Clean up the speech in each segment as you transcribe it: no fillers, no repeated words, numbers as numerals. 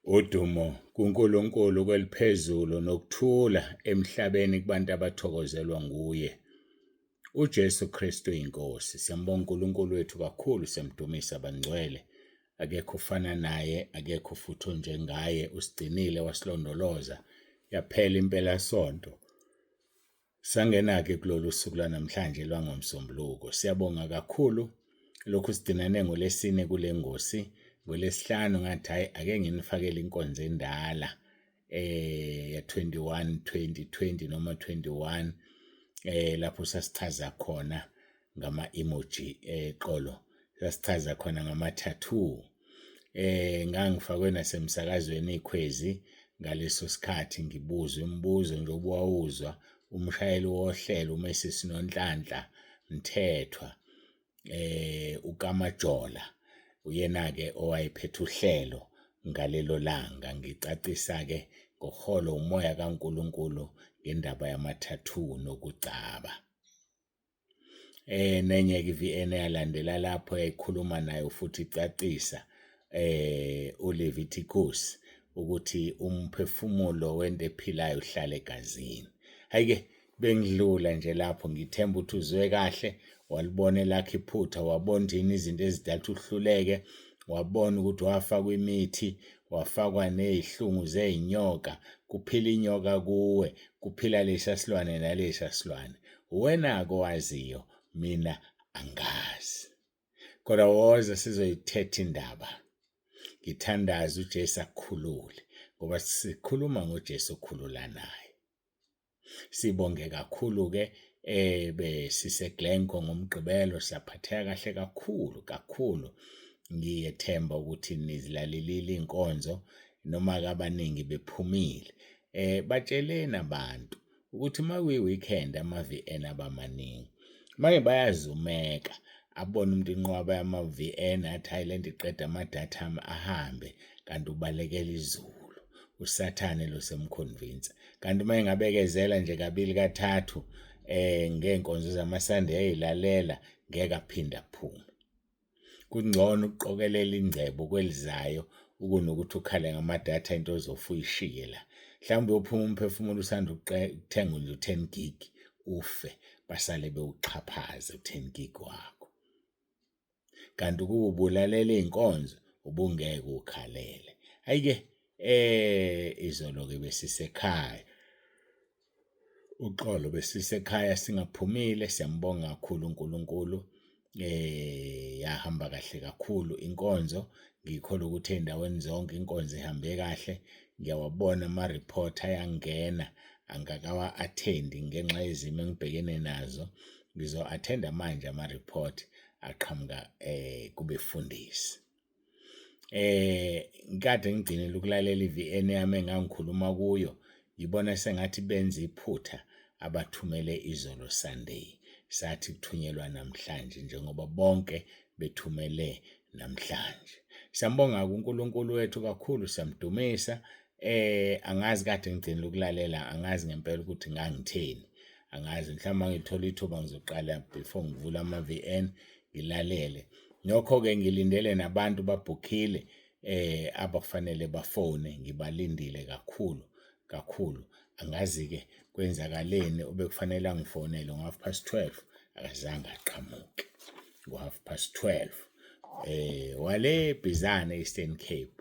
Udumo kuNkulunkulu kweliphezulu nokuthula emhlabeni kubantu abathokozelwa nguye. UJesu Kristu inkosi. Siyambonga uNkulunkulu wethu kakhulu, siyamdumisa bangcwele. Akekho ufana naye, akekho futhi onjengaye. Usigcinile wasilondoloza. Yaphela impela sonto. Sangena-ke kulolu suku lanamhlanje lwangomsombuluko. Siyabonga kakhulu. Lokhu sigcinane ngolesine kule ngosi. NgoLesihlanu ngathi hayi ake nginifakele inkonzo endala ya 21 2020 noma 21 lapho sasichaza khona ngama-emoji eqolo, sasichaza khona ngama-tattoo. Ngangifakwe nasemsakazweni ikhwezi ngaleso sikhathi ngibuzwa imibuzo nje obuwawuzwa umshayeli wohlelo uMesisi Nonhlanhla Mthethwa uKamajola uyena-ke owayephethe uhlelo ngalelo langa. Ngicacisa-ke ngoholo umoya kaNkulunkulu ngendaba yamathathuu nokugcaba. Nenye-ke i-VN yalandela lapho yayikhuluma nayo futhi icacisa uLeviticus ukuthi umphefumulo wento ephilayo uhlala egazini. Hayi-ke bengidlula nje lapho ngithemba ukuthi uzwe kahle, walibona elakho iphutha, wabona yini izinto ezidala uhluleke, wabona ukuthi wafakwa imithi, wafakwa nezihlungu zezinyoka, kuphila inyoka kuwe, kuphila lesa silwane nalesa silwane. Uwena-ke owaziyo, mina angazi. Kodwa woza sizoyithetha indaba. Ngithandaza uJesu akukhulule ngoba sikhuluma ngoJesu okhulula naye. Sibonge kakhulu-ke besiseglenko ngomgqibelo, saphatheka kahle kakhulu. Ngiyethemba ukuthi nizilalelile inkonzo noma-ke abaningi bephumile. Batsheleni abantu ukuthi makuyi-weekend ama-VN abamaningi. Manje bayazumeka abona umuntu inqwaba yama-VN athi hayi lento iqeda amadatha ami ahambe, kanti ubalekela izulu. USathane lo semconvince. Kanti uma engabekezela nje kabili kathathu ngey'nkonzo zamaSunday eyilalela ngeke aphinde aphume. Kungcono ukuqokelela ingcebo kwelizayo ukunokuthi ukhale ngamadatha into ozofa uyishiye la. Mhlawumbe uyophuma umphefumulo usanda ukuthenga nje u-10 gig ufe, basale bewuxhaphaze u-10 gig wakho. Kanti ukuba ubulalela iy'nkonzo ubungeke ukhalele. Hayi-ke izolo-ke besisekhaya. Uxolo besisekhaya singaphumile, siyambonga kakhulu uNkulunkulu. Yahamba kahle kakhulu inkonzo. Ngikholwa ukuthi ey'ndaweni zonke inkonzo ihambe kahle. Ngiyawabona ama-report ayangena, angakawa-athendi ngenxa yezimo engibhekene nazo. Ngizo-athenda manje ama-report aqhamuka kubefundisi. Ngikade ngigcinile ukulalela i-VN yami engangikhuluma kuyo. Ngibona sengathi benza iphutha abathumele izolo Sunday. Sathi kuthunyelwa namhlanje njengoba bonke bethumele namhlanje. Siyambonga uNkulunkulu wethu kakhulu, siyamdumisa. Angazi kade ngigcinile ukulalela, angazi ngempela ukuthi ngangitheni. Angazi mhlawumbe ngithola ithuba ngizoqala before ngivula ama-VN ngilalele. Nokho-ke ngilindele nabantu babhukhile abafanele bafone, ngibalindile kakhulu. Angazi-ke kwenzakaleni obekufanele angifonele ngo-12:30 akazange aqhamuke. Ngo-12:30 wale Bizana Eastern Cape,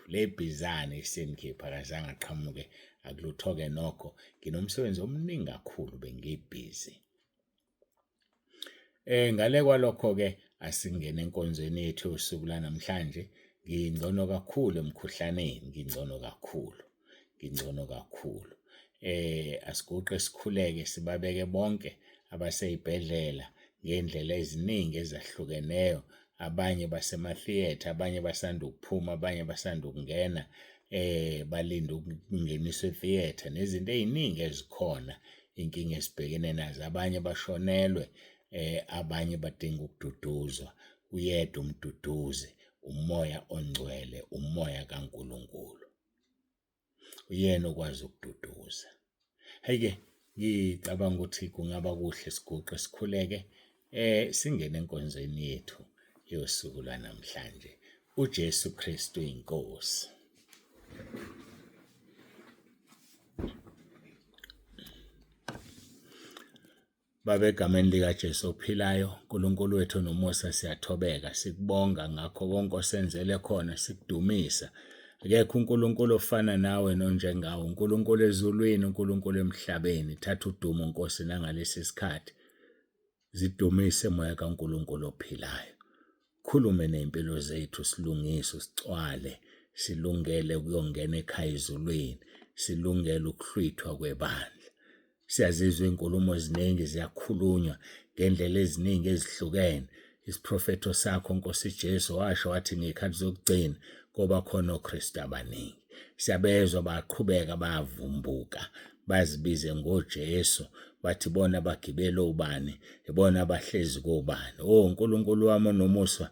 akazange aqhamuke. Akulutho-ke nokho, nginomsebenzi omningi kakhulu, bengibhizi. Ngale kwalokho-ke asingene enkonzweni yethu yosuku lanamhlanje. Ngingcono kakhulu emkhuhlaneni, ngingcono kakhulu. Asiguqe sikhuleke sibabeke bonke abaseyibhedlela ngendlela eziningi ezahlukeneyo. Abanye basema-theatre, abanye basanda ukuphuma, abanye basanda ukungena, balinde ukungeniswa e-theatre nezinto ey'ningi ezikhona, inkinga esibhekene nazo. Abanye bashonelwe, abanye badinga ukududuzwa. Uyedwa umduduzi, umoya ongcwele, umoya kaNkulunkulu. Uyena okwazi ukududuza. Hayi-ke ngicabanga ukuthi kungaba kuhle siguqe sikhuleke singene enkonzweni yethu yosuku lwanamhlanje. uJesu Kristu inkosi. Baba, egameni likaJesu ophilayo, uNkulunkulu wethu nomusa, siyathobeka, sikubonga ngakho konke osenzele khona, sikudumisa. Akekho uNkulunkulu ofana nawe nonjengawe, uNkulunkulu ezulwini, uNkulunkulu emhlabeni. Thatha udumo Nkosi nangalesi sikhathi. Zidumise moya kaNkulunkulu ophilayo. Khulume ney'mpilo zethu, silungise, usicwale, silungele ukuyongena ekhaya ezulwini, silungele ukuhlwithwa kwebandla. Siyazizwa iy'nkulumo eziningi ziyakhulunywa ngendlela eziningi ezihlukene. Isiprofetho sakho Nkosi Jesu washo wathi ngey'khathi zokugcina koba khona oKristu abaningi. Siyabezwa baqhubeka bayavumbuka, bazibize ngoJesu, bathi bona bagibele obani, ibona abahlezi kobani. Oh Nkulunkulu wami onomusa,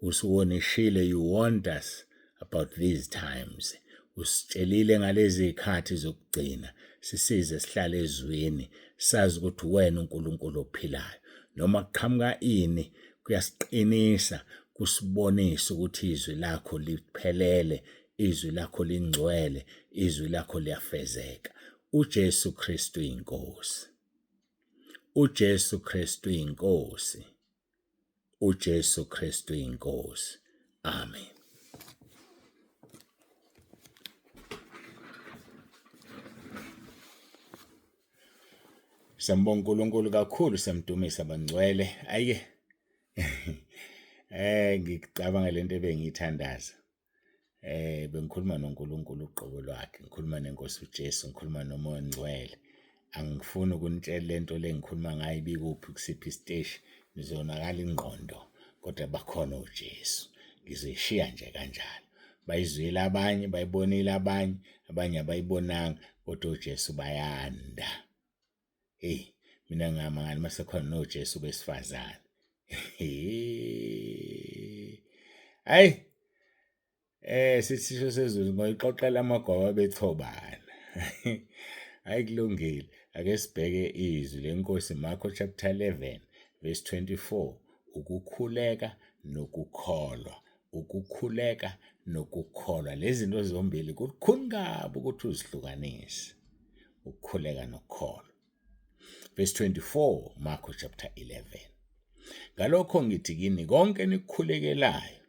usuwonishile, you warned us about these times. Usitshelile ngalezi y'khathi zokugcina. Sisize sihlale ezweni, sazi ukuthi wena uNkulunkulu ophilayo. Noma kuqhamuka ini, kuyasiqinisa, kusibonisa ukuthi izwi lakho liphelele, izwi lakho lingcwele, izwi lakho liyafezeka. uJesu Kristu inkosi. uJesu Kristu inkosi. uJesu Kristu inkosi. Amen. Sambonga uNkulunkulu kakhulu, samdumisa bangcwele. Ayike ngicabanga lento ebengiyithandaza. Bengikhuluma noNkulunkulu uqobo lwakhe, ngikhuluma neNkosi uJesu, ngikhuluma noMoya oNgcwele. Angifuni ukunitshela lento le ngikhuluma ngayo ibikuphi kusiphi isiteshi, nizonakala ingqondo, kodwa bakhona uJesu. Ngizoyishiya nje kanjalo. Bayizwile abanye, bayibonile abanye, abanye abayibonanga, kodwa uJesu bayanda. Mina ngamangala masekhona noJesu besifazane. Hayi, sithisho sezulu ngoyixoxela amagoba bethobana. Hayi kulungile. Ake sibheke izwi lenkosi Marko chapter 11 verse 24. Ukukhuleka nokukholwa. Ukukhuleka nokukholwa. Lezi zinto zombili kukhulu kabi ukuthi uzihlukanise. Ukukhuleka nokukholwa. Verse 24, Marko chapter 11. Ngalokho ngithi kini konke nikukhulekelayo,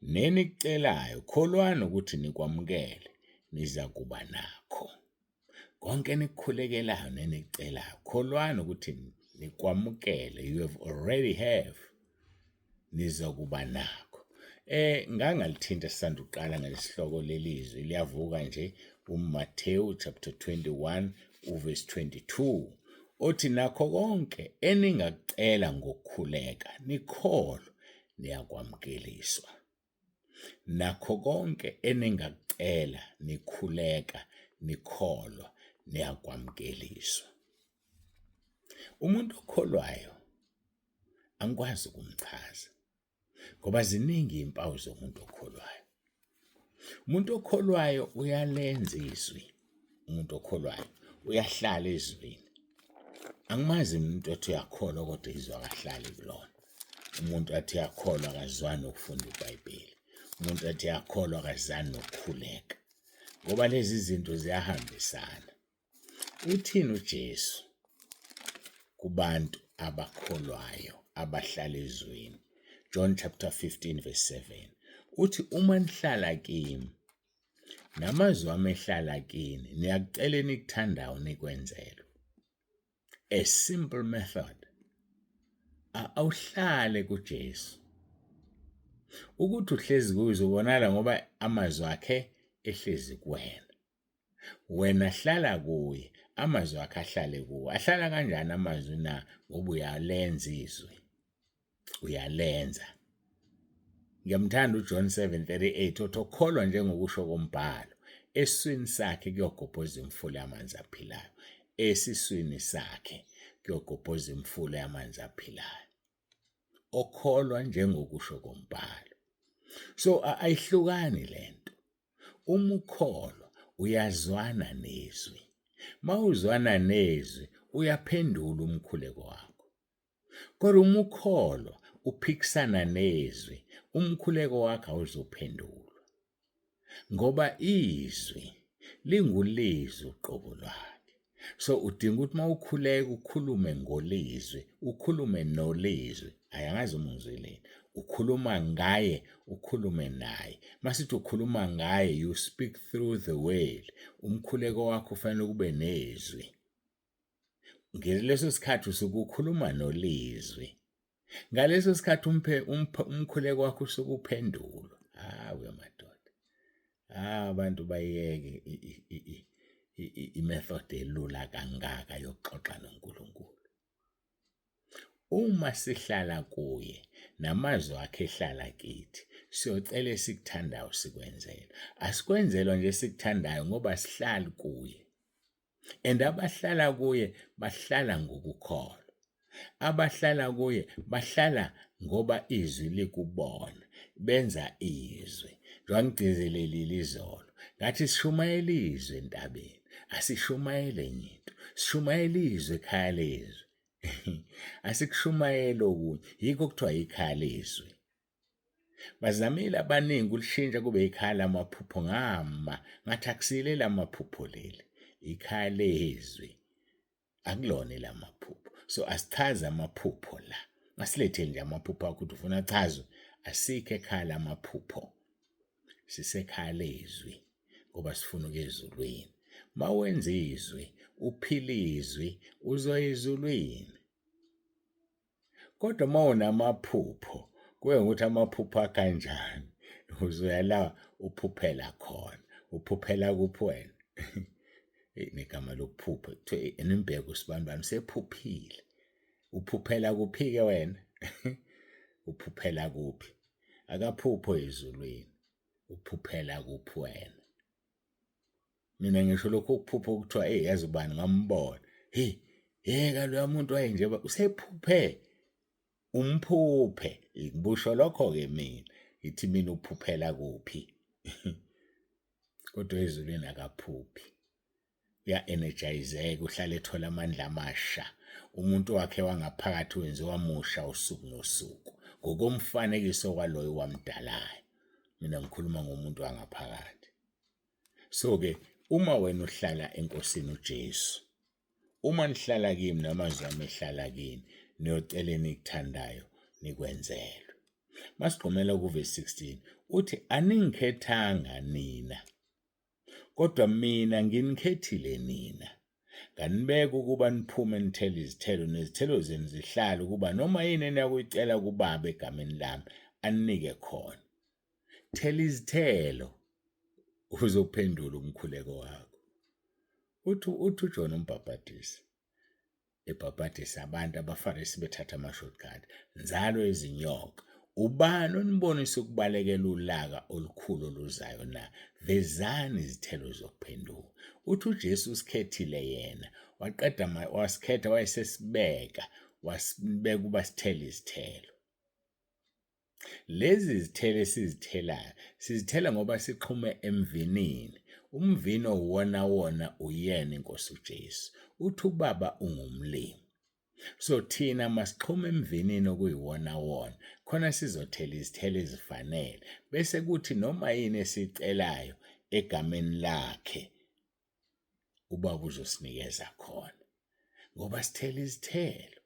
nenikucelayo, kholwani ukuthi nikwamukele, niza kuba nakho. Konke nikukhulekelayo, nenikucelayo, kholwani ukuthi nikwamukele, you have already have, niza kuba nakho. Ngangalithinta sisanda uqala ngalesihloko lelizwi, liyavuka nje uMathewu chapter 21 uverse 22. Othi nakho konke eningakucela ngokukhuleka, nikholwe, niyakwamukeliswa. Nakho konke eningakucela, nikhuleka, nikholwa, niyakwamukeliswa. Umuntu okholwayo angikwazi ukumchaza, ngoba ziningi izimpawu zomuntu okholwayo. Umuntu okholwayo uyalenza izwi. Umuntu okholwayo uyahlala ezwini. Angimazi umuntu othi uyakholwa kodwa izwi akahlali kulona. Umuntu athi uyakholwa akazwani nokufunda iBhayibheli. Umuntu athi uyakholwa akazani nokukhuleka. Ngoba lezi zinto ziyahambisana. Uthini uJesu kubantu abakholwayo abahlala ezwini? John chapter 15 verse 7. Uthi uma nihlala kimi, namazwi ami ehlala kini, niyakucela enikuthandayo nikwenzelwe. A simple method. Awuhlale kuJesu. Ukuthi uhlezi kuye uzobonala ngoba amazwi akhe ehlezi kuwena. Wena hlala kuye, amazwi akhe ahlale kuwe. Ahlala kanjani amazwi na? Ngoba uyalenza izwi. Uyalenza. Ngiyamthanda uJohn 7:38 othi okholwa njengokusho kombhalo, esiswini sakhe kuyogobhoza imfula yamanzi aphilayo. Esiswini sakhe kuyogobhoza imfula yamanzi aphilayo. Okholwa njengokusho kombhalo. So ayihlukani lento. Uma ukholwa uyazwana nezwi. Mawuzwana nezwi uyaphendula umkhuleko wakho. Kodwa uma ukholwa uphikisana nezwi, umkhuleko wakho awuzophendulwa. Ngoba izwi lingulizwi uqobo lwakhe. So udinga ukuthi mawukhuleka ukhulume ngolizwi, ukhulume nolizwi. Ayangazi uma ungizweleni. Ukhuluma ngaye, ukhulume naye. Masithi ukhuluma ngaye, you speak through the word. Umkhuleko wakho ufanele kube nezwi. Ngaleso sikhathi usuke ukhuluma nolizwi. Ngaleso sikhathi umkhuleko wakho usuke uphendulwa. Hawe madoda. Abantu bayeke imethod elula kangaka yokuxoxa noNkulunkulu. Uma sihlala kuye namazwi akhe ehlala kithi, siyocela esikuthandayo sikwenzele. Asikwenzelwa nje esikuthandayo ngoba sihlala kuye. And abahlala kuye bahlala ngokukholwa. Abahlala kuye bahlala ngoba izwi likubona, benza izwi. Njengoba ngigcizelelile izolo, ngathi sishumayela izwi entabeni, asishumayele enye into, sishumayela izwi ekhaya lezwi. Asikushumayela okunye, yikho kuthiwa ikhaya lezwi. Bazamile abaningi ulishintsha kube ikhaya lamaphupho ngathi akusile lamaphupho leli, ikhaya lezwi. Akulona elamaphupho. So asichaze amaphupho la. Asilethele nje amaphupho akho ukuthi ufuna achazwe. Asikho ekhaya lamaphupho. Sisekhaya lezwi ngoba sifuna ukuya ezulwini. Mawenza izwi, uphila izwi, uzoya ezulwini. Kodwa mawunamaphupho, kuye ukuthi amaphupho akanjani. Uzoya la uphuphela khona. Uphuphela kuphi wena? Negama lokuphupha kuthiwa enimbheka usibanibani sephuphile. Uphuphela kuphi-ke wena? Uphuphela kuphi? Akaphupho ezulwini. Uphuphela kuphi wena? Mina ngisho lokho ukuphupha ukuthiwa yazi ubani ngambona. Yeka loya muntu wayenje usephuphe. Umphuphe. Ngibusho lokho-ke mina. Ithi mina uphuphela kuphi? Kodwa ezulwini akaphuphi. Uya-energizeka, uhlale ethola amandla amasha. Umuntu wakhe wangaphakathi wenziwa musha usuku nosuku. Ngokomfanekiso kwaloyo wamdalayo. Mina ngikhuluma ngomuntu wangaphakathi. So-ke, uma wena uhlala enkosini uJesu, uma nihlala kimi namazwi ami ehlala kini, niyocela enikuthandayo nikwenzelwe. Masigqumela kuverse 16, uthi aningikhethanga nina, kodwa mina nginikhethile nina. Nganibeka ukuba niphume nithele izithelo, nezithelo zenu zihlale ukuba noma yini eniyakuyicela kuBaba egameni lami aninike khona. Thela izithelo uzophendula umkhuleko wakho. Uthi uJona umbhaphatisi ebhaphathisa abantu, abaFarisi bethatha ama-shortcut. Nzalo ezinyoka, ubani onibonisa ukubalekela ulaka olukhulu oluzayo na? Vezani izithelo zokuphenduka. Uthi uJesu usikhethile yena, waqeda wasikhetha, wayesesibeka, wasibeka ukuba sithele izithelo. Lezi zithelo esizithelayo, sizithela ngoba siqhume emvinini. Umvino wona uyena inkosi uJesu. Uthi uBaba ungumlimi. So thina masixhume emvinini okuyiwona khona sizothela izithelo ezifanele. Bese kuthi noma yini esicelayo egameni lakhe, uBaba uzosinikeza khona. Ngoba sithela izithelo.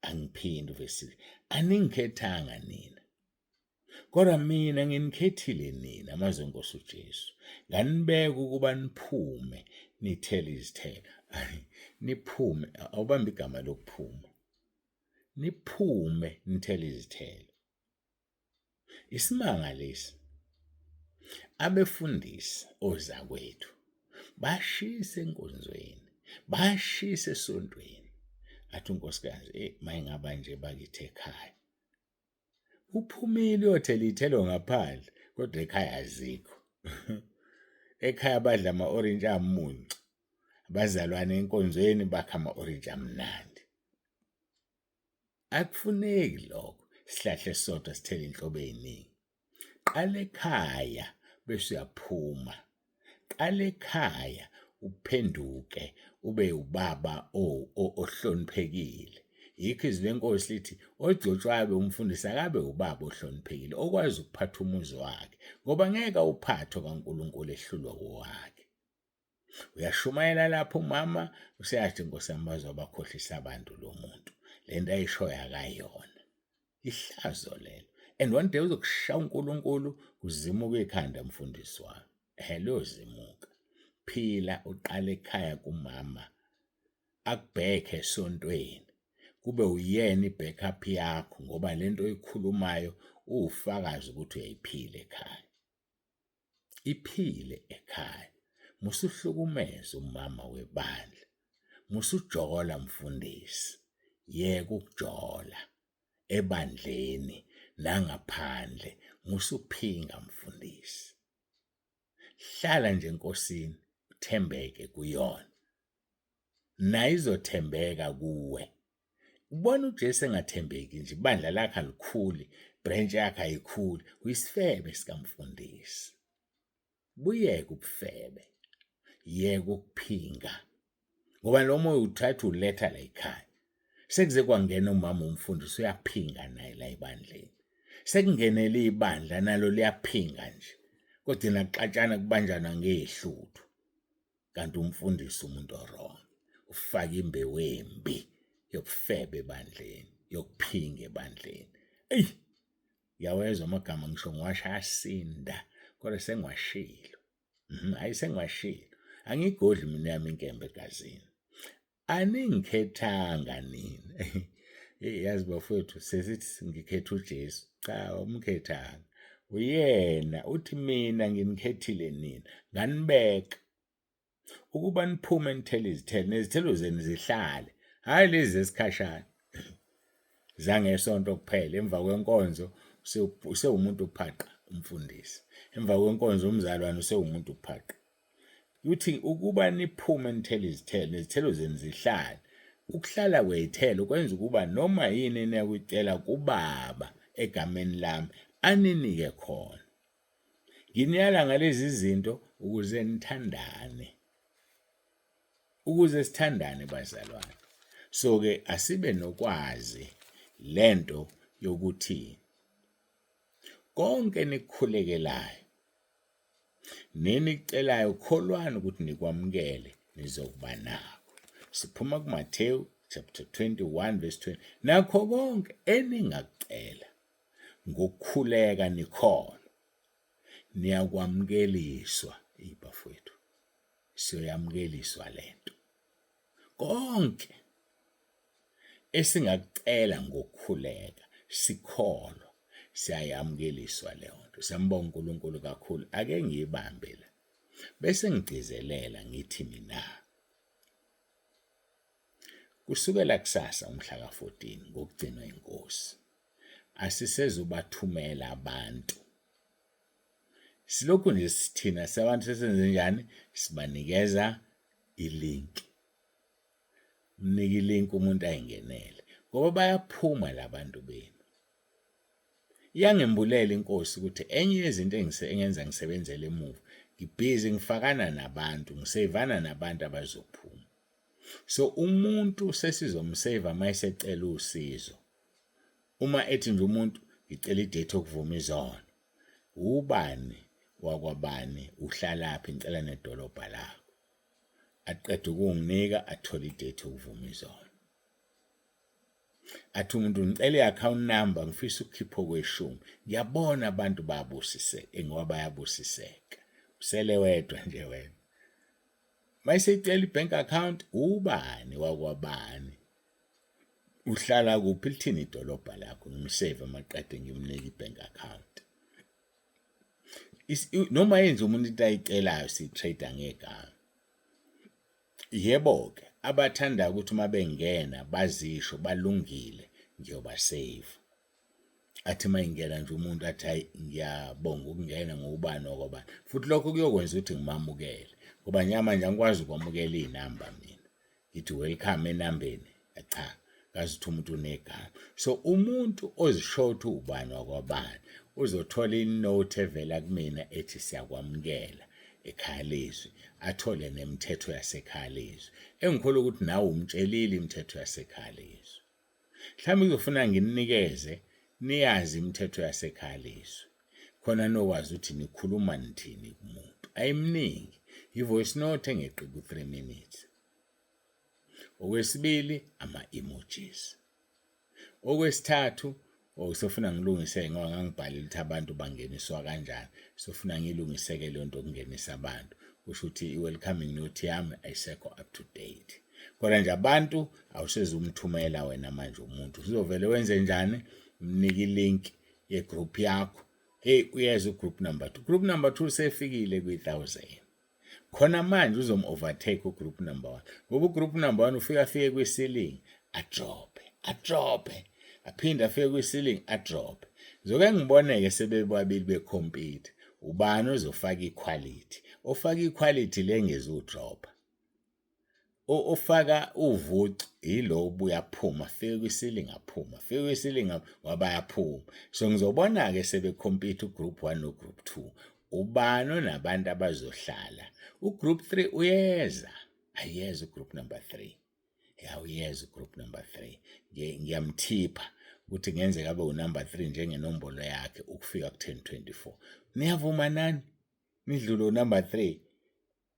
Angiphindi uvesi. Aningikhethanga nina, kodwa mina nginikhethile nina, amazwi enkosi uJesu. Nganibeka ukuba niphume nithele izithelo. Niphume, awubambe igama lokuphuma. Niphume nithele izithelo. Isimanga lesi. Abefundisi ozakwethu bashisa enkonzweni, bashisa esontweni. Athi unkosikazi, mayingaba nje bakithi ekhaya. Uphumile uyothela ithelo ngaphandle, kodwa ekhaya azikho. Ekhaya badla ama-orintshi amuncu. Abazalwane enkonzweni bakha ama-orintshi amnandi. Akufuneki lokho, sihlahle esisodwa sithele inhlobo eziningi. Qala ekhaya bese uyaphuma. Qala ekhaya uphenduke ube ubaba ohloniphekile. Yikho izwi lenkosi lithi ogcotshwayo umfundisi akabe ubaba ohloniphekile okwazi ukuphatha umuzi wakhe, ngoba ngeke uphatho kaNkulunkulu ehlulwa kowakhe. Uyashumayela lapho umama useyathi Nkosi yami bazobakhohlisa abantu lo muntu. Lento ayishoyo akayona. Ihlazo lelo. And one day uzokushaya uNkulunkulu uzimuka ekhanda mfundisi wami. Hello zimuka. Phila uqala ekhaya kumama. Akubhekhe esontweni. Kube uyena ibackup yakho ngoba lento oyikhulumayo ufakazi ukuthi uyayiphila ekhaya. Iphile ekhaya. Musuhlukumeza umama webandla. Musujola mfundisi. Yeke ukujola ebandleni nangaphandle. Musuphinga mfundisi. Hlala nje enkosini uthembeke kuyona. Nayo izothembeka kuwe. Ubona uJesu engathembeki nje ibandla lakhe alikhuli, branch yakhe ayikhuli, uyisifebe sikamfundisi. Buyeke ubufebe. Yeke ukuphinga. Ngoba lo moya uthatha uletha la ekhaya. Sekuze kwangena umama umfundisi uyaphinga naye la ebandleni. Sekungenele ibandla nalo liyaphinga nje. Kodwa nakuxatshana kubanjana ngehluthu. Kanti umfundisi umuntu wrong. Ufaka imbewu embi yokufebe ebandleni, yokuphinga ebandleni. Ey! Yawezwa amagama ngisho ngiwashasinda, kodwa sengiwashilo. Hayi sengiwashilo. Angigodli mina yami inkembe egazini. Aningikhethanga nini. Yazi bafowethu sesithi ngikhetha uJesu. Cha, umkhethanga. Uyena uthi mina nginikhethile nina. Nganibeka ukuba niphume nithele izithelo nezithelo zenu zihlale. Hayi lezi esikhashana. Zangesonto kuphela emva kwenkonzo usewumuntu uphaqa umfundisi. Emva kwenkonzo umzalwane usewumuntu uphaqa. Uthi ukuba niphume nithele izithelo nezithelo zenu zihlale. Ukuhlala kwezithelo kwenza ukuba noma yini eniyakuyicela kuBaba egameni lami aninike khona. Nginiyala ngalezi zinto ukuze nithandane. Ukuze sithandane bazalwane. So ke asibe nokwazi lento yokuthi konke nikukhulekelayo nenicelayo kholwana ukuthi nikwamukele nizokuba nakho. Siphuma kuMathewu chapter 21 verse 20. Nakho konke eningakucela ngokukhuleka nikholwa niyakwamukeliswa ibafowethu. Siyamukeliswa lento. Konke esingakucela ngokukhuleka sikholwa siyayamukeliswa leyo nto. Siyambonga uNkulunkulu kakhulu. Ake ngiyibambe la. Bese ngigcizelela ngithi mina kusukela kusasa umhla ka14 ngokugcinwa inkosi. Asisezubathumela abantu. Silokhu nje sithina sabantu sesenze njani? Sibanikeza ilink. Mnika ilink umuntu ayingenele. Ngoba bayaphuma labantu benu. Iyangembulela inkosi ukuthi enye yezinto engenza ngisebenzele emuva, ngibhizi ngifakana nabantu, ngisevana nabantu abazophuma. So umuntu sesizomsave mayesecela usizo. Uma ethi nje umuntu ngicela idate okuvuma izono. Ubani wakwabani uhlalaphi ngicela nedolobha lakho. Aqeda ukunginika athola idate okuvuma izono. Athi umuntu ngicela i-account number ngifisa ukukhipha okweshumi. Ngiyabona abantu bayabusiseka ngoba bayabusiseka. Usele wedwa nje wena. Mayesecela i-bank account ubani wakwabani. Uhlala kuphi lithini idolobha lakho ngimsave amaqede ngimnika i-bank account. Noma yenza umuntu into ayicelayo si-trade ngegama. Yebo ke abathanda ukuthi uma bengena bazisho balungile ngiyoba save. Athi mayingena nje umuntu athi hayi ngiyabonga ukungena ngobani okwabani. Futhi lokho kuyokwenza ukuthi ngimamukele. Ngoba nyamanje angikwazi ukwamukela izinamba mina. Ngithi welcome enambeni. Cha, kazi ukuthi umuntu unegama. So umuntu ozishoda ubani wakwabani uzothola inote evela kumina ethi siyakwamukela ekhaya lezwi. Athole nemithetho yasekhaya lezwi. Engikholwa ukuthi nawe umtshelile imithetho yasekhaya lezwi. Mhlawumbe uzofuna ngininikeze niyazi imithetho yasekhaya lezwi. Khona nokwazi ukuthi nikhuluma nithini kumuntu. Ayimningi. i-voice note engeqi ku-3 minutes. Okwesibili, ama-emojis. Okwesithathu, sofuna ngilungise ngoba ngangibhalile ukuthi abantu bangeniswa kanjani. Sofuna ngilungiseke le nto okungenisa abantu. Kusho ukuthi i-welcoming note yami ayisekho up to date. Kodwa nje abantu awusezumthumela wena manje umuntu. Uzovele wenze njani? Umnike i-link ye-group yakho. Hey, uyeza u-group number 2. Group number 2 sefikile kwi-1000. Khona manje uzom-overtake u-group number 1. Ngoba u-group number 1 afike kwi-ceiling, adrophe. Aphinde afike kwi-ceiling, adrophe. Zoke ngiboneke sebebabili becompete. Ubani ozofaka iquality? Ofaka iquality lengezudropha. Ofaka uvuci yilo obuya aphuma, afike kwi-ceiling aphuma, afike kwi-ceiling ngoba ayaphuma. So ngizobona-ke sebecompete u-group 1 no-group 2. Ubani onabantu abazohlala? U-group 3 uyeza. Ayeza u-group number 3. Uyeza u-group number 3. Ngiyamthipha ukuthi ngenzeka abe u-number 3 njengenombolo yakhe ukufika ku-1024. Niyavuma nani? Nidlule u-number 3.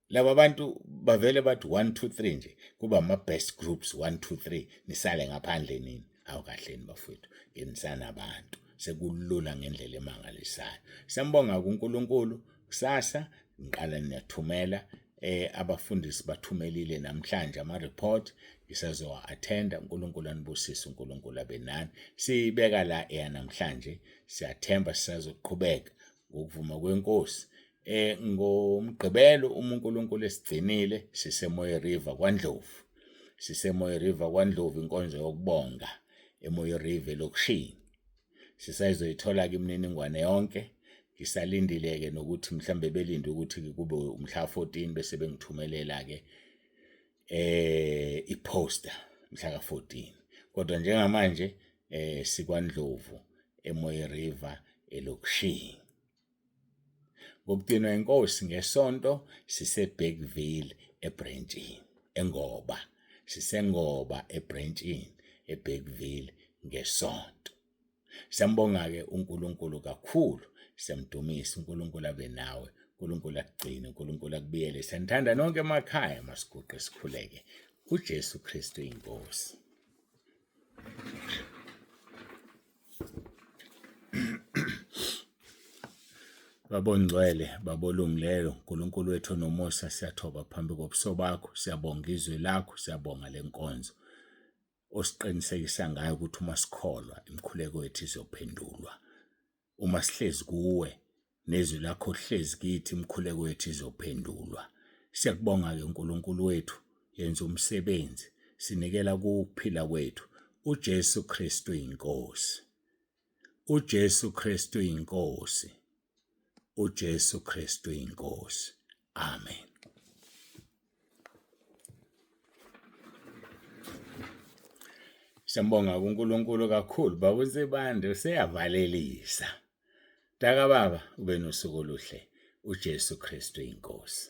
Laba bantu bavele bathi 1 2 3 nje kuba ama-best groups 1 2 3 nisale ngaphandle nini. Awukahleni bafowethu, ngenisana abantu. Sekulula ngendlela emangalisayo. Siyambonga kuNkulunkulu. Kusasa ngiqala niyathumela abafundisi bathumelile namhlanje ama-report. Ngisazowa-attenda. uNkulunkulu anibusise, uNkulunkulu abe nani. Sibeka la namhlanje. Siyathemba sisazoqhubeka ngokuvuma kweNkosi. Ngomgqibelo uNkulunkulu esigcinile siseMoya River kwaNdlovu. SiseMoya River kwaNdlovu inkonzo yokubonga eMoya River elokushini. Sisazoyithola-ke imininingwane yonke. Ngisalindile-ke nokuthi mhlambe belinde ukuthi kube umhla 14 bese bengithumelela-ke i-poster mhla ka-14. Kodwa njengamanje sikwaNdlovu eMoya River elokushini. Ngokudinwa inkosi ngesonto siseBergville eBrantshini eNgoba. Sisengoba eBrantshini eBergville ngesonto. Siyambonga-ke uNkulunkulu kakhulu. Siyamdumisa. uNkulunkulu abe nawe. uNkulunkulu akugcine. uNkulunkulu akubiyele. Siyanithanda nonke emakhaya. Masiguqe sikhuleke. uJesu Kristu inkosi. Babongcwele, babolungileyo, uNkulunkulu wethu onomusa, siyathoba phambi kobuso bakho. Siyabonga izwi lakho, siyabonga lenkonzo osiqinisekisa ngayo ukuthi uma sikholwa imikhuleko yethu izophendulwa. Uma sihlezi kuwe nezwi lakho lihlezi kithi imikhuleko yethu izophendulwa. Siyakubonga-ke uNkulunkulu wethu, yenza umsebenzi. Sinikela kuphila kwethu. uJesu Kristu inkosi. uJesu Kristu inkosi. uJesu Kristu inkosi. Amen. Siyambonga uNkulunkulu kakhulu. Baba uNsibande useyavalelisa. Taka baba ube nosuku oluhle. uJesu Kristu inkosi.